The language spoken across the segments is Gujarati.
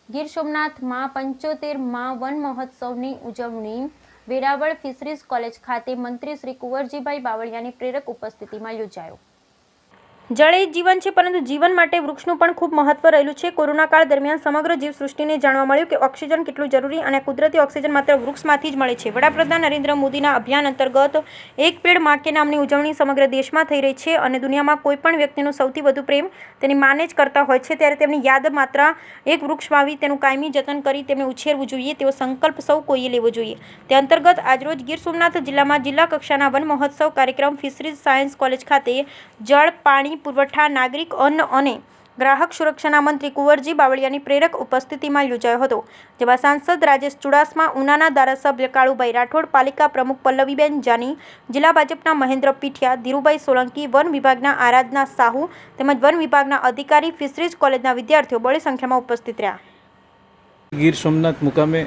ગીર સોમનાથમાં 75મા વન મહોત્સવની ઉજવણી વેરાવળ ફિશરીઝ કોલેજ ખાતે મંત્રી શ્રી કુંવરજીભાઈ બાવળિયાની પ્રેરક ઉપસ્થિતિમાં યોજાયો। જળ એ જીવન છે, પરંતુ જીવન માટે વૃક્ષનું પણ ખૂબ મહત્વ રહેલું છે। કોરોના કાળ દરમિયાન સમગ્ર જીવસૃષ્ટિને જાણવા મળ્યું કે ઓક્સિજન કેટલું જરૂરી અને કુદરતી ઓક્સિજન માત્ર વૃક્ષમાંથી જ મળે છે। વડાપ્રધાન નરેન્દ્ર મોદીના અભિયાન અંતર્ગત એક પેડ માં કે નામની ઉજવણી સમગ્ર દેશમાં થઈ રહી છે અને દુનિયામાં કોઈ પણ વ્યક્તિનો સૌથી વધુ પ્રેમ તેની માને જ કરતા હોય છે, ત્યારે તેમની યાદ માત્ર એક વૃક્ષ વાવી તેનું કાયમી જતન કરી તેમને ઉછેરવું જોઈએ તેવો સંકલ્પ સૌ કોઈએ લેવો જોઈએ। તે અંતર્ગત આજરોજ ગીર સોમનાથ જિલ્લામાં જિલ્લા કક્ષાના વન મહોત્સવ કાર્યક્રમ ફિશરીઝ સાયન્સ કોલેજ ખાતે જળ, પાણી પુરવઠા, નાગરિક અન્ન અને ગ્રાહક સુરક્ષાના મંત્રી કુંવરજી બાવળિયાની પ્રેરક ઉપસ્થિતિમાં યોજાયો હતો, જેમાં સાંસદ રાજેશ ચુડાસમા, ઉનાના ધારાસભ્ય કાળુભાઈ રાઠોડ, પાલિકા પ્રમુખ પલ્લવીબેન જાની, જિલ્લા ભાજપના મહેન્દ્ર પીઠિયા, ધીરુભાઈ સોલંકી, વન વિભાગના આરાધના સાહુ તેમજ વન વિભાગના અધિકારી, ફિશરીઝ કોલેજના વિદ્યાર્થીઓ બહોળી સંખ્યામાં ઉપસ્થિત રહ્યા। ગીર સોમનાથ મુકામે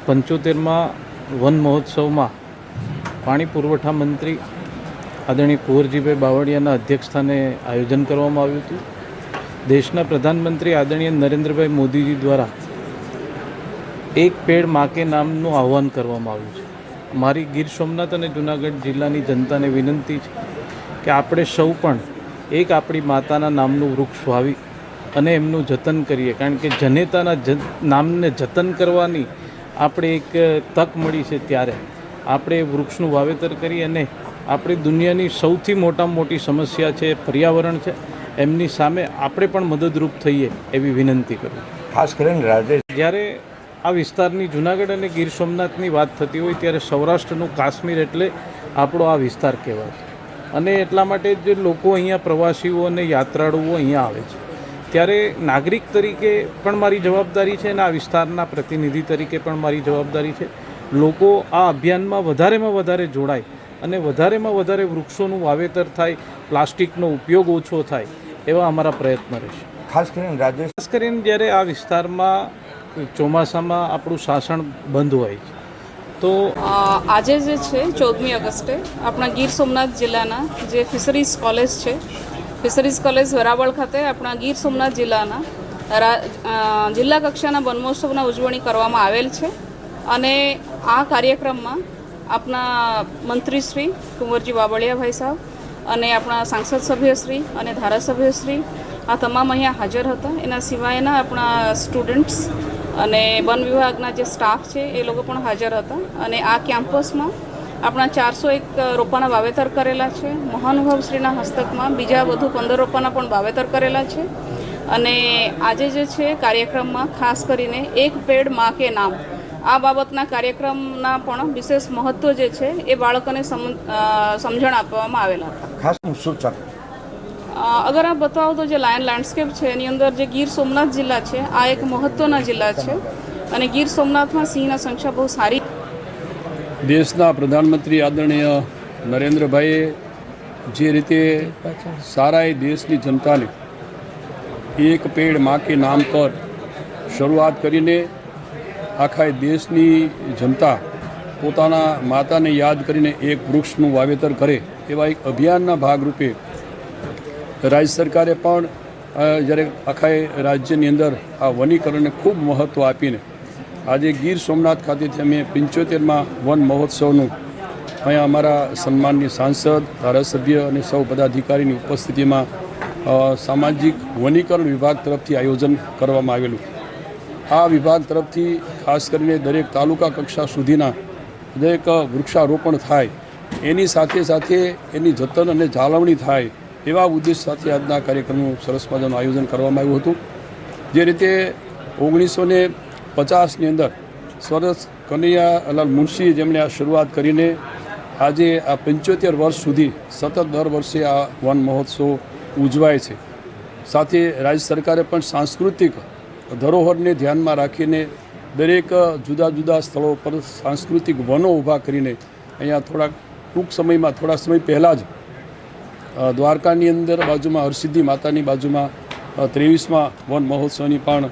75મા વન મહોત્સવમાં પાણી પુરવઠા મંત્રી આદરણીય કુંવરજીભાઈ બાવળિયાના અધ્યક્ષસ્થાને આયોજન કરવામાં આવ્યું હતું। દેશના પ્રધાનમંત્રી આદરણીય નરેન્દ્રભાઈ મોદીજી દ્વારા એક પેડ માં કે નામનું આહ્વાન કરવામાં આવ્યું છે। મારી ગીર સોમનાથ અને જૂનાગઢ જિલ્લાની જનતાને વિનંતી છે કે આપણે સૌ પણ એક આપણી માતાના નામનું વૃક્ષ વાવી અને એમનું જતન કરીએ, કારણ કે જનેતાના નામને જતન કરવાની આપણે એક તક મળી છે, ત્યારે આપણે વૃક્ષનું વાવેતર કરી અને આપણી દુનિયાની સૌથી મોટામાં મોટી સમસ્યા છે પર્યાવરણ છે, એમની સામે આપણે પણ મદદરૂપ થઈએ એવી વિનંતી કરું। ખાસ કરીને રાજેશ, જ્યારે આ વિસ્તારની જૂનાગઢ અને ગીર સોમનાથની વાત થતી હોય ત્યારે સૌરાષ્ટ્રનું કાશ્મીર એટલે આપણો આ વિસ્તાર કહેવાય છે અને એટલા માટે જ લોકો અહીંયા પ્રવાસીઓ અને યાત્રાળુઓ અહીંયા આવે છે। ત્યારે નાગરિક તરીકે પણ મારી જવાબદારી છે અને આ વિસ્તારના પ્રતિનિધિ તરીકે પણ મારી જવાબદારી છે, લોકો આ અભિયાનમાં વધારેમાં વધારે જોડાય અને વધારેમાં વધારે વૃક્ષોનું વાવેતર થાય, પ્લાસ્ટિકનો ઉપયોગ ઓછો થાય એવા અમારા પ્રયત્ન રહેશે। ખાસ કરીને રાજેશ, ખાસ કરીને જ્યારે આ વિસ્તારમાં ચોમાસામાં આપણું શાસન બંધ હોય છે તો આજે જે છે 14મી ઓગસ્ટે આપણા ગીર સોમનાથ જિલ્લાના જે ફિશરીઝ કોલેજ છે, ફિશરીઝ કોલેજ વેરાવળ ખાતે આપણા ગીર સોમનાથ જિલ્લાના જિલ્લા કક્ષાના વનમહોત્સવના ઉજવણી કરવામાં આવેલ છે અને આ કાર્યક્રમમાં આપણા મંત્રી શ્રી કુંવરજી બાવળિયાભાઈ સાહેબ અને આપણા સાંસદ સભ્યશ્રી અને ધારાસભ્યશ્રી આ તમામ અહીંયા હાજર હતા। એના સિવાયના આપણા સ્ટુડન્ટ્સ અને વન વિભાગના જે સ્ટાફ છે એ લોકો પણ હાજર હતા અને આ કેમ્પસમાં આપણા 401 રોપાના વાવેતર કરેલા છે। મહાનુભાવશ્રીના હસ્તકમાં બીજા વધુ 15 રોપાના પણ વાવેતર કરેલા છે અને આજે જે છે કાર્યક્રમમાં ખાસ કરીને એક પેડ માં કે નામ આ બાબતના કાર્યક્રમના પણ વિશેષ મહત્વ જે છે એ બાળકોને સમજણ આપવામાં આવેલા હતા। ખાસ સૂચક અગર આપ બતાવો તો જે લાયન લેન્ડસ્કેપ છે એની અંદર જે ગીર સોમનાથ જિલ્લા છે આ એક મહત્વના જિલ્લા છે અને ગીર સોમનાથમાં સિંહના સંખ્યા બહુ સારી। દેશના પ્રધાનમંત્રી આદરણીય નરેન્દ્રભાઈએ જે રીતે સારા એ દેશની જનતાને એક પેડ માં કે નામ પર શરૂઆત કરીને આખા દેશની જનતા પોતાના માતાને યાદ કરીને એક વૃક્ષનું વાવેતર કરે એવા એક અભિયાનના ભાગરૂપે રાજ્ય સરકારે પણ જ્યારે આખા રાજ્યની અંદર આ વનીકરણને ખૂબ મહત્ત્વ આપીને આજે ગીર સોમનાથ ખાતેથી અમે 75મા વન મહોત્સવનું અહીંયા અમારા સન્માનની સાંસદ, ધારાસભ્ય અને સૌ પદાધિકારીની ઉપસ્થિતિમાં સામાજિક વનીકરણ વિભાગ તરફથી આયોજન કરવામાં આવેલું। આ વિભાગ તરફથી ખાસ કરીને દરેક તાલુકા કક્ષા સુધીના દરેક વૃક્ષારોપણ થાય, એની સાથે સાથે એની જતન અને જાળવણી થાય એવા ઉદ્દેશ સાથે આજના કાર્યક્રમનું સરસ મજાનું આયોજન કરવામાં આવ્યું હતું। જે રીતે 1950ની અંદર સ્વર્ગસ્થ કનૈયાલાલ મુનશી જેમણે આ શરૂઆત કરીને આજે આ 75 વર્ષ સુધી સતત દર વર્ષે આ વન મહોત્સવ ઉજવાય છે। સાથે રાજ્ય સરકારે પણ સાંસ્કૃતિક ધરોહરને ધ્યાનમાં રાખીને દરેક જુદા જુદા સ્થળો પર સાંસ્કૃતિક વનો ઊભા કરીને અહીંયા ટૂંક સમયમાં થોડા સમય પહેલાં જ દ્વારકાની અંદર બાજુમાં હરસિદ્ધિ માતાની બાજુમાં 23મા વન મહોત્સવની પણ